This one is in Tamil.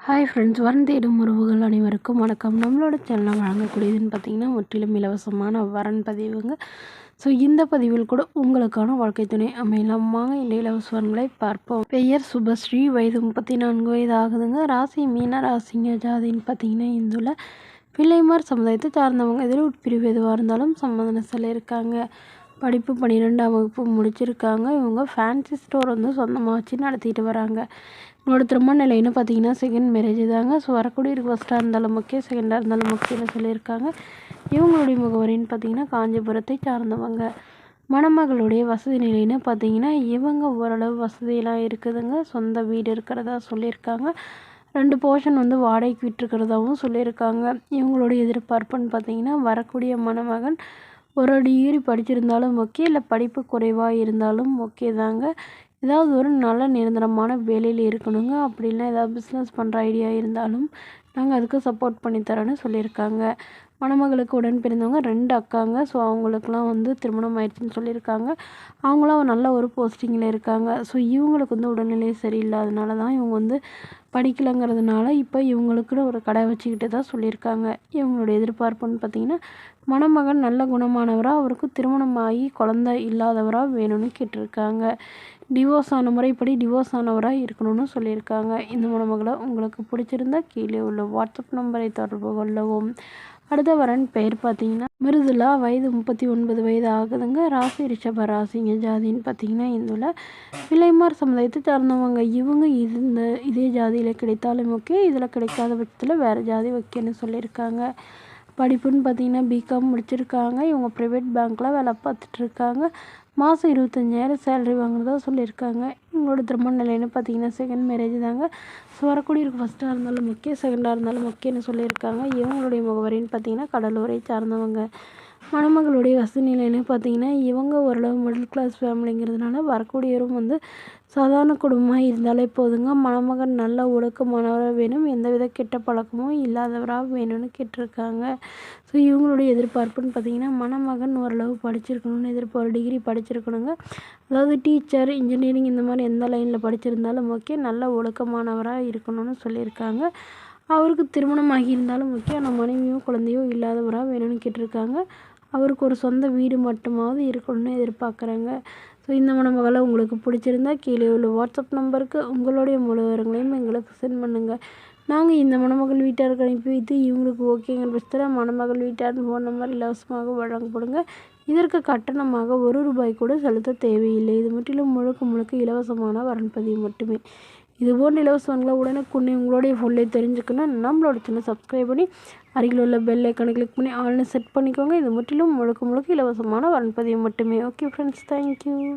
ஹாய் ஃப்ரெண்ட்ஸ், வரன் தேடும் உறவுகள் அனைவருக்கும் வணக்கம். நம்மளோட சேனலில் வழங்கக்கூடியதுன்னு பார்த்திங்கன்னா முற்றிலும் இலவசமான வரன் பதிவுங்க. ஸோ இந்த பதிவில் கூட உங்களுக்கான வாழ்க்கை துணை அமையலாம். வாங்க இந்த இலவச வரன்களை பார்ப்போம். பெயர் சுபஸ்ரீ, வயது 34 வயது ஆகுதுங்க. ராசி மீன ராசிங்க. ஜாதின்னு பார்த்திங்கன்னா இந்துல பிள்ளைமார் சமுதாயத்தை சார்ந்தவங்க. இதில் உட்பிரிவு எதுவாக இருந்தாலும் சம்மதம் சொல்லியிருக்காங்க. படிப்பு 12ஆம் வகுப்பு முடிச்சிருக்காங்க. இவங்க ஃபேன்சி ஸ்டோர் வந்து சொந்தமாக வச்சு நடத்திட்டு வராங்க. இவங்களோட திருமண நிலைன்னு பார்த்தீங்கன்னா செகண்ட் மேரேஜ் தாங்க. ஸோ வரக்கூடிய இருக்கு ஃபஸ்ட்டாக இருந்தாலும் முக்கியம், செகண்டாக இருந்தாலும் முக்கியம்னு சொல்லியிருக்காங்க. இவங்களுடைய முகவரின்னு பார்த்தீங்கன்னா காஞ்சிபுரத்தை சார்ந்தவங்க. மணமகளுடைய வசதி நிலைன்னு பார்த்தீங்கன்னா இவங்க ஓரளவு வசதியெல்லாம் இருக்குதுங்க. சொந்த வீடு இருக்கிறதா சொல்லியிருக்காங்க. 2 போர்ஷன் வந்து வாடகைக்கு விட்டுருக்கிறதாவும் சொல்லியிருக்காங்க. இவங்களுடைய எதிர்பார்ப்புன்னு பார்த்தீங்கன்னா வரக்கூடிய மணமகன் ஒரு டிகிரி படிச்சிருந்தாலும் ஓகே, இல்லை படிப்பு குறைவாக இருந்தாலும் ஓகே தாங்க. ஏதாவது ஒரு நல்ல நிரந்தரமான வேலையில் இருக்கணுங்க. அப்படி இல்லை ஏதாவது பிஸ்னஸ் பண்ணுற ஐடியா இருந்தாலும் நாங்கள் அதுக்கு சப்போர்ட் பண்ணித்தரோன்னு சொல்லியிருக்காங்க. மணமகளுக்கு உடன் பிறந்தவங்க 2 அக்காங்க. ஸோ அவங்களுக்குலாம் வந்து திருமணம் ஆயிடுச்சுன்னு சொல்லியிருக்காங்க. அவங்களாம் நல்ல ஒரு போஸ்டிங்கில் இருக்காங்க. ஸோ இவங்களுக்கு வந்து உடல்நிலை சரியில்லாதனால தான் இவங்க வந்து படிக்கலைங்கிறதுனால இப்போ இவங்களுக்குன்னு ஒரு கடை வச்சுக்கிட்டு தான் சொல்லியிருக்காங்க. இவங்களுடைய எதிர்பார்ப்புன்னு பார்த்திங்கன்னா மணமகன் நல்ல குணமானவராக, அவருக்கு திருமணம் ஆகி குழந்தை இல்லாதவராக வேணும்னு கேட்டிருக்காங்க. டிவோர்ஸ் ஆன முறைப்படி டிவோர்ஸ் ஆனவராக இருக்கணும்னு சொல்லியிருக்காங்க. இந்த மணமகளை உங்களுக்கு பிடிச்சிருந்தா கீழே உள்ள வாட்ஸ்அப் நம்பரை தொடர்பு கொள்ளவும். அடுத்த வரன் பெயர் பார்த்தீங்கன்னா மிருதுலா, வயது 39 வயது ஆகுதுங்க. ராசி ரிஷப ராசிங்க. ஜாதின்னு பார்த்தீங்கன்னா இந்துல பிள்ளைமார் சமுதாயத்தை சார்ந்தவங்க. இவங்க இதே ஜாதியில் கிடைத்தாலும் ஓகே, இதில் கிடைக்காத பட்சத்தில் வேறு ஜாதி ஓகேன்னு சொல்லியிருக்காங்க. படிப்புன்னு பார்த்தீங்கன்னா பிகாம் முடிச்சிருக்காங்க. இவங்க ப்ரைவேட் பேங்க்கில் வேலை பார்த்துட்ருக்காங்க. மாதம் 25,000 சேலரி வாங்குறதா சொல்லியிருக்காங்க. இவங்களோட திருமண நிலைன்னு பார்த்தீங்கன்னா செகண்ட் மேரேஜ் தாங்க. ஸோ வரக்கூடிய இருக்கு ஃபஸ்ட்டாக இருந்தாலும் ஓகே, செகண்டாக இருந்தாலும் ஓகேன்னு சொல்லியிருக்காங்க. இவங்களுடைய முகவரின்னு பார்த்தீங்கன்னா கடலூரை சார்ந்தவங்க. மணமகளுடைய வசதி நிலைன்னு பார்த்தீங்கன்னா இவங்க ஓரளவு மிடில் கிளாஸ் ஃபேமிலிங்கிறதுனால வரக்கூடியவரும் வந்து சாதாரண குடும்பமாக இருந்தாலே போதுங்க. மணமகன் நல்ல ஒழுக்கமானவராக வேணும், எந்தவித கெட்ட பழக்கமும் இல்லாதவராக வேணும்னு கேட்டிருக்காங்க. ஸோ இவங்களுடைய எதிர்பார்ப்புன்னு பார்த்தீங்கன்னா மணமகன் ஓரளவு படிச்சிருக்கணும்னு ஒரு டிகிரி படிச்சிருக்கணுங்க. அதாவது டீச்சர், இன்ஜினியரிங் இந்த மாதிரி எந்த லைனில் படிச்சிருந்தாலும் ஓகே, நல்ல ஒழுக்கமானவராக இருக்கணும்னு சொல்லியிருக்காங்க. அவருக்கு திருமணம் ஆகியிருந்தாலும் ஓகே, ஆனால் மனைவியோ குழந்தையோ இல்லாதவராக வேணும்னு கேட்டிருக்காங்க. அவருக்கு ஒரு சொந்த வீடு மட்டுமாவது இருக்கணும்னு எதிர்பார்க்குறாங்க. ஸோ இந்த மணமகளை உங்களுக்கு பிடிச்சிருந்தா கீழே உள்ள வாட்ஸ்அப் நம்பருக்கு உங்களுடைய முழு விவரங்களையும் எங்களுக்கு சென்ட் பண்ணுங்கள். நாங்கள் இந்த மணமகள் வீட்டாருக்கு அனுப்பி வைத்து இவங்களுக்கு ஓகேங்கிற பட்சத்தில் மணமகள் வீட்டார் ஃபோன் நம்பர் இலவசமாக வழங்கப்படுங்க. இதற்கு கட்டணமாக ₹1 கூட செலுத்த தேவையில்லை. இது முற்றிலும் முழுக்க இலவசமான வரன் பதிவு மட்டுமே. இதுபோன்ற இலவசங்களை உடனுக்குடனே உங்களுடைய ஃபோன்லேயே தெரிஞ்சுக்கணும். நம்மளோட சேனல் சப்ஸ்கிரைப் பண்ணி அருகில் உள்ள பெல் ஐக்கானை கிளிக் பண்ணி ஆல்னு செட் பண்ணிக்கோங்க. இது முற்றிலும் முழுக்க இலவசமான வரன் பதிவு மட்டுமே. Okay friends, thank you.